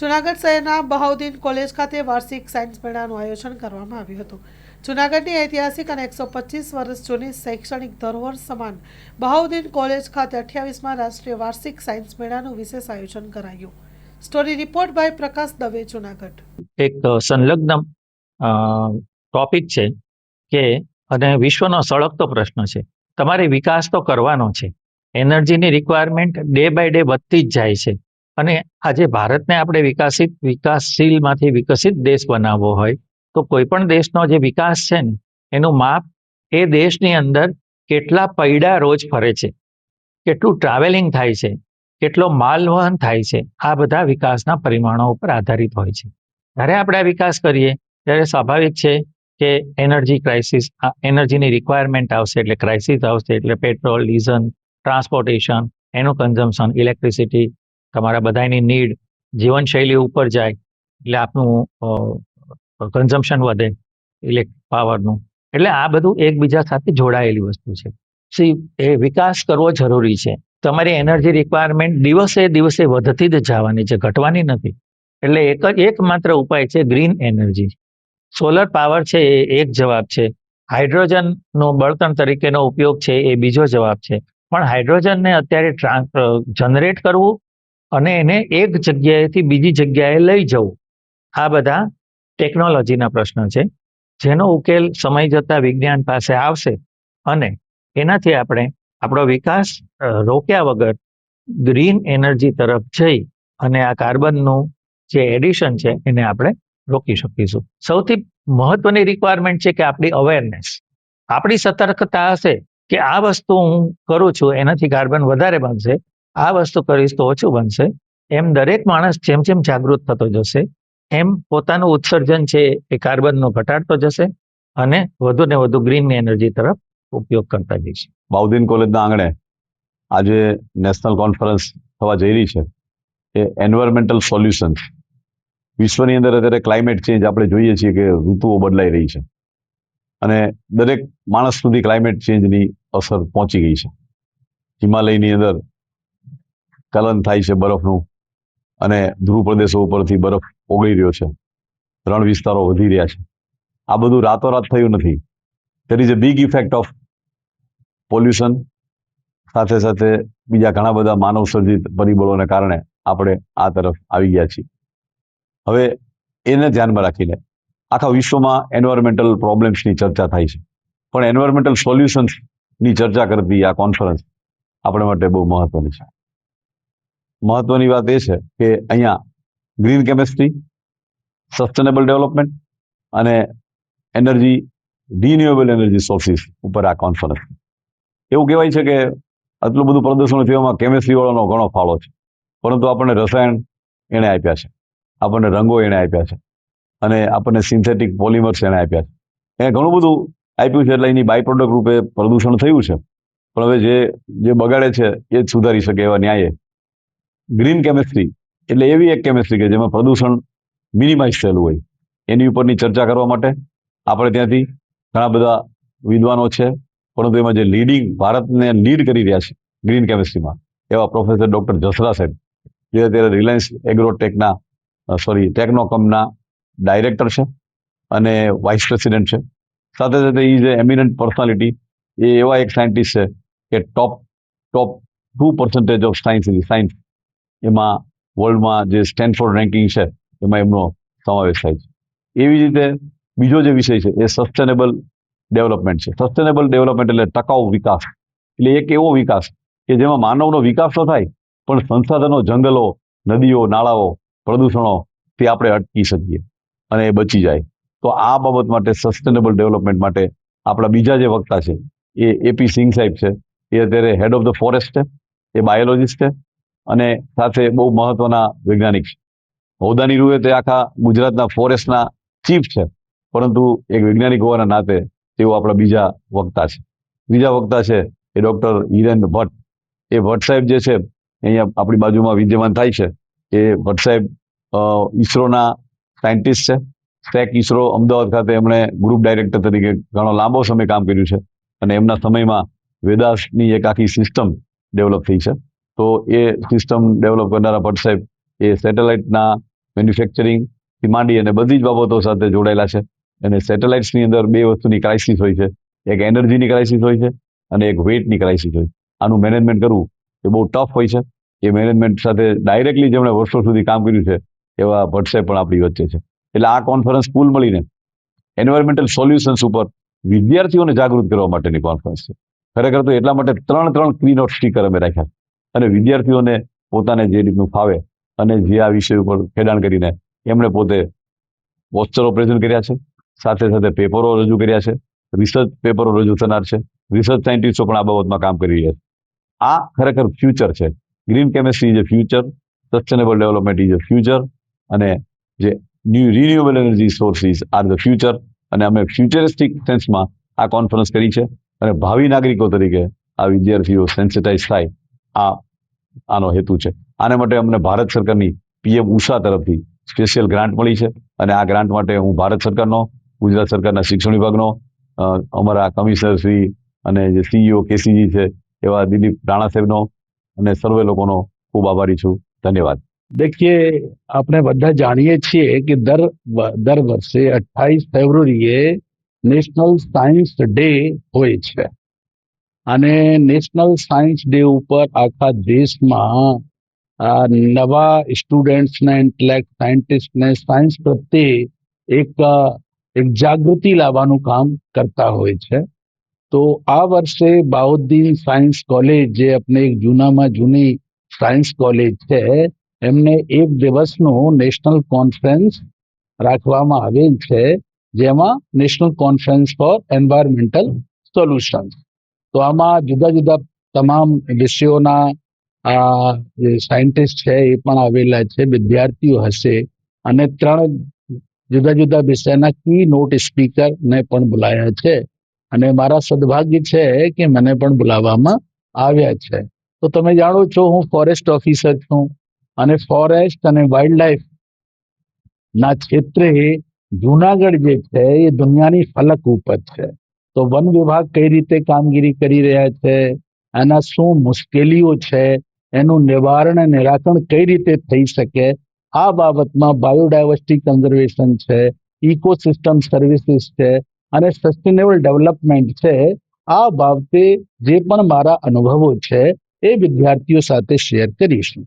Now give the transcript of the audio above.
જૂનાગઢ શહેરના બહાઉદ્દીન કોલેજ ખાતે વાર્ષિક સાયન્સ મેળાનું આયોજન કરવામાં આવ્યું હતું. જૂનાગઢની ઐતિહાસિક અને 125 વર્ષ જૂની શૈક્ષણિક ધરોહર સમાન બહાઉદ્દીન કોલેજ ખાતે 28મા રાષ્ટ્રીય વાર્ષિક સાયન્સ મેળાનું વિશેષ આયોજન કરાયું. સ્ટોરી રિપોર્ટ બાય પ્રકાશ દવે, જૂનાગઢ. એક સંલગ્ન ટોપિક છે કે અને વિશ્વનો સળગતો પ્રશ્ન છે. તમારે વિકાસ તો કરવાનો છે. એનર્જીની રિક્વાયરમેન્ટ ડે બાય ડે વધતી જ જાય છે અને આજે ભારતને આપણે વિકાસશીલમાંથી વિકસિત દેશ બનાવવો હોય તો કોઈ પણ દેશનો જે વિકાસ છે ને એનું માપ એ દેશની અંદર કેટલા પૈડા રોજ ફરે છે, કેટલું ટ્રાવેલિંગ થાય છે, કેટલો માલવહન થાય છે, આ બધા વિકાસના પરિમાણો ઉપર આધારિત હોય છે. જ્યારે આપણે આ વિકાસ કરીએ ત્યારે સ્વાભાવિક છે કે એનર્જી ક્રાઇસિસ, એનર્જીની રિક્વાયરમેન્ટ આવશે એટલે ક્રાઇસિસ આવશે, એટલે પેટ્રોલ, ડીઝલ, ટ્રાન્સપોર્ટેશન, એનું કન્ઝમ્પશન, ઇલેક્ટ્રિસિટી, તમારા બધાની નીડ, જીવનશૈલી ઉપર જાય એટલે આપનું કન્ઝમ્પશન વધે ઇલેક્ટ્રિક પાવરનું. એટલે આ બધું એકબીજા સાથે જોડાયેલી વસ્તુ છે. એ વિકાસ કરવો જરૂરી છે. તમારી એનર્જી રિક્વાયરમેન્ટ દિવસે દિવસે વધતી જ જવાની છે, ઘટવાની નથી. એટલે એકમાત્ર ઉપાય છે ગ્રીન એનર્જી. સોલર પાવર છે એ એક જવાબ છે. હાઇડ્રોજનનો બળતણ તરીકેનો ઉપયોગ છે એ બીજો જવાબ છે. પણ હાઇડ્રોજનને અત્યારે જનરેટ કરવું અને એને એક જગ્યાએથી બીજી જગ્યાએ લઈ જવું, આ બધા ટેકનોલોજીના પ્રશ્નો છે જેનો ઉકેલ સમય જતાં વિજ્ઞાન પાસે આવશે અને એનાથી આપણે આપણો વિકાસ રોક્યા વગર ગ્રીન એનર્જી તરફ જઈ અને આ કાર્બનનું જે એડિશન છે એને આપણે રોકી શકીશું. સૌથી મહત્વની રિક્વાયરમેન્ટ છે કે આપણી અવેરનેસ, આપણી સતર્કતા હશે કે આ વસ્તુ હું કરું છું એનાથી કાર્બન વધારે બનશે, આ વસ્તુ કરીશ તો ઓછું બનશે. એમ દરેક માણસ જેમ જેમ જાગૃત થતો જશે એમ પોતાનું ઉત્સર્જન છે એ કાર્બનનો ઘટાડતો જશે અને વધુ ને વધુ ગ્રીન એનર્જી તરફ ઉપયોગ કરતા જઈશે. બહાઉદ્દીન કોલેજના આંગણે આજે નેશનલ કોન્ફરન્સ થવા જઈ રહી છે એ એન્વાયરમેન્ટલ સોલ્યુશન્સ. વિશ્વની અંદર અત્યારે ક્લાઇમેટ ચેન્જ આપણે જોઈએ છીએ કે ઋતુઓ બદલાઈ રહી છે અને દરેક માણસ સુધી ક્લાઇમેટ ચેન્જની અસર પહોંચી ગઈ છે. હિમાલયની અંદર ગલન થાય છે બરફનું અને ધ્રુવ પ્રદેશો ઉપરથી બરફ ઓગળી રહ્યો છે, રણ વિસ્તારો વધી રહ્યા છે. આ બધું રાતોરાત થયું નથી. There is a big effect of pollution. સાથે સાથે બીજા ઘણા બધા માનવ સર્જિત પરિબળોને કારણે આપણે આ તરફ આવી ગયા છીએ. હવે એને ધ્યાનમાં રાખીને આખા વિશ્વમાં એન્વાયરમેન્ટલ પ્રોબ્લેમ્સની ચર્ચા થાય છે, પણ એન્વાયરમેન્ટલ સોલ્યુશન્સની ચર્ચા કરતી આ કોન્ફરન્સ આપણે માટે બહુ મહત્વની છે. મહત્વની વાત એ છે કે અહીંયા ગ્રીન કેમેસ્ટ્રી, સસ્ટેનેબલ ડેવલપમેન્ટ અને એનર્જી, રિન્યુએબલ એનર્જી સોર્સિસ ઉપર આ કોન્ફરન્સ. એવું કહેવાય છે કે આટલું બધું પ્રદૂષણ થવામાં કેમેસ્ટ્રી વાળાનો ઘણો ફાળો છે, પરંતુ આપણને રસાયણ એણે આપ્યા છે, આપણને રંગો એણે આપ્યા છે અને આપણને સિન્થેટિક પોલિમર્સ એણે આપ્યા છે. એને ઘણું બધું આપ્યું છે એટલે એની બાય પ્રોડક્ટ રૂપે પ્રદૂષણ થયું છે. પણ હવે જે બગાડે છે એ જ સુધારી શકે એવા ન્યાયે ગ્રીન કેમેસ્ટ્રી એટલે એવી એક કેમેસ્ટ્રી કે જેમાં પ્રદૂષણ મિનિમાઇઝ થયેલું હોય, એની ઉપરની ચર્ચા કરવા માટે આપણે ત્યાંથી ઘણા બધા વિદ્વાનો છે, પરંતુ એમાં જે ભારતને લીડ કરી રહ્યા છે ગ્રીન કેમેસ્ટ્રીમાં એવા પ્રોફેસર ડોક્ટર જસરા સાહેબ, જે અત્યારે રિલાયન્સ એગ્રોટેકના ટેકનોકમના ડાયરેક્ટર છે અને વાઇસ પ્રેસિડેન્ટ છે. સાથે સાથે એ જે એમિનન્ટ પર્સનાલિટી, એ એવા એક સાયન્ટિસ્ટ છે કે ટોપ 2% ઓફ સાયન્સ એમાં વર્લ્ડમાં જે સ્ટેનફોર્ડ રેન્કિંગ છે એમાં એમનો સમાવેશ થાય છે. એવી રીતે બીજો જે વિષય છે એ સસ્ટેનેબલ ડેવલપમેન્ટ છે. સસ્ટેનેબલ ડેવલપમેન્ટ એટલે ટકાઉ વિકાસ. એટલે એક એવો વિકાસ કે જેમાં માનવનો વિકાસ તો થાય પણ સંસાધનો, જંગલો, નદીઓ, નાળાઓ, પ્રદૂષણો તે આપણે અટકી શકીએ અને એ બચી જાય. તો આ બાબત માટે સસ્ટેનેબલ ડેવલપમેન્ટ માટે આપણા બીજા જે વક્તા છે એ એપી સિંઘ સાહેબ છે. એ અત્યારે હેડ ઓફ ધ ફોરેસ્ટ છે, એ બાયોલોજીસ્ટ છે અને સાથે બહુ મહત્વના વૈજ્ઞાનિક છે. હોદ્દાની રૂએ તે આખા ગુજરાતના ફોરેસ્ટના ચીફ છે, પરંતુ એક વૈજ્ઞાનિક હોવાના નાતે તેઓ આપણા બીજા વક્તા છે. ત્રીજા વક્તા છે એ ડૉક્ટર હિરેન ભટ્ટ. એ ભટ્ટ સાહેબ જે છે અહીંયા આપણી બાજુમાં વિદ્યમાન થાય છે. એ ભટ્ટ સાહેબ ઈસરોના સાયન્ટિસ્ટ છે. સ્ટેક ઈસરો અમદાવાદ ખાતે એમણે ગ્રુપ ડાયરેક્ટર તરીકે ઘણો લાંબો સમય કામ કર્યું છે અને એમના સમયમાં વેદાસની એક આખી સિસ્ટમ ડેવલપ થઈ છે. તો એ સિસ્ટમ ડેવલપ કરનારા ભટ્ટ સાહેબ એ સેટેલાઇટના મેન્યુફેક્ચરિંગથી માંડી અને બધી જ બાબતો સાથે જોડાયેલા છે. અને સેટેલાઇટ્સની અંદર બે વસ્તુની ક્રાઇસિસ હોય છે, એક એનર્જીની ક્રાઇસિસ હોય છે અને એક વેઇટની ક્રાઇસિસ હોય છે. આનું મેનેજમેન્ટ કરવું એ બહુ ટફ હોય છે. એ મેનેજમેન્ટ સાથે ડાયરેક્ટલી જેમણે વર્ષો સુધી કામ કર્યું છે એવા ભટ્ટસાહેબ પણ આપણી વચ્ચે છે. એટલે આ કોન્ફરન્સ કુલ મળીને એન્વાયરમેન્ટલ સોલ્યુશન્સ ઉપર વિદ્યાર્થીઓને જાગૃત કરવા માટેની કોન્ફરન્સ છે. ખરેખર તો એટલા માટે 3 કીનોટ સ્પીકર અમે રાખ્યા છે અને વિદ્યાર્થીઓને પોતાને જે રીતનું ફાવે અને જે આ વિષય ઉપર ખેડાણ કરીને એમણે પોતે પોસ્ટરો પ્રેઝન્ટ કર્યા છે, સાથે સાથે પેપરો રજૂ કર્યા છે, રિસર્ચ પેપરો રજૂ થનાર છે, રિસર્ચ સાયન્ટિસ્ટો પણ આ બાબતમાં કામ કરી રહ્યા છે. આ ખરેખર ફ્યુચર છે. Green chemistry is a future, sustainable development is a future અને જે renewable energy sources are the future. અને અમે ફ્યુચરિસ્ટિક સેન્સમાં આ કોન્ફરન્સ કરી છે અને ભાવિ નાગરિકો તરીકે આ વિદ્યાર્થીઓ સેન્સિટાઇઝ થાય, આનો હેતુ છે. આને માટે અમને ભારત સરકારની PM ઉષા તરફથી સ્પેશિયલ ગ્રાન્ટ મળી છે અને આ ગ્રાન્ટ માટે હું ભારત સરકારનો, ગુજરાત સરકારના શિક્ષણ વિભાગનો, અમારા કમિશનર શ્રી અને જે CEO KCG છે એવા દિલીપ રાણા સાહેબનો અને સર્વે લોકોનો ખૂબ આભારી છું. ધન્યવાદ. देखिए, આપણે બધા જાણીએ છીએ કે દર વર્ષે 28 ફેબ્રુઆરીએ નેશનલ સાયન્સ ડે હોય છે અને નેશનલ સાયન્સ ડે ઉપર આખા દેશમાં નવા સ્ટુડન્ટ્સને, ઇન્ટેલેક્ટ સાયન્ટિસ્ટને સાયન્સ પ્રત્યે એક જાગૃતિ લાવવાનું કામ કરતા હોય છે. તો આ વર્ષે બાઉદ્દીન સાયન્સ કોલેજ, જે આપણે એક જૂનામાં જૂની સાયન્સ કોલેજ છે, એમને એક દિવસનું નેશનલ કોન્ફરન્સ રાખવામાં આવેલ છે, જેમાં national conference for environmental solutions. તો આમાં જુદા જુદા તમામ વિષયોના જે સાયન્ટિસ્ટ છે એ પણ આવેલા છે, વિદ્યાર્થીઓ હશે અને 3 જુદા જુદા વિષયના કી નોટ સ્પીકરને પણ બોલાયા છે. અને મારા સદભાગ્ય છે કે મને પણ બોલાવવામાં આવ્યા છે. તો તમે જાણો છો, હું ફોરેસ્ટ ઓફિસર છું અને ફોરેસ્ટ અને વાઇલ્ડ લાઈફ ના ક્ષેત્રે જુનાગઢ જે છે એ દુનિયાની ફલક ઉપર છે. તો વન વિભાગ કઈ રીતે કામગીરી કરી રહ્યા છે, એના શું મુશ્કેલીઓ છે, એનું નિવારણ અને નિરાકરણ કઈ રીતે થઈ શકે, આ બાબતમાં બાયોડાયવર્સિટી કન્ઝર્વેશન છે, ઇકોસિસ્ટમ સર્વિસીસ છે અને સસ્ટેનેબલ ડેવલપમેન્ટ છે. આ બાબતે જે પણ મારા અનુભવો છે એ વિદ્યાર્થીઓ સાથે શેર કરીશું.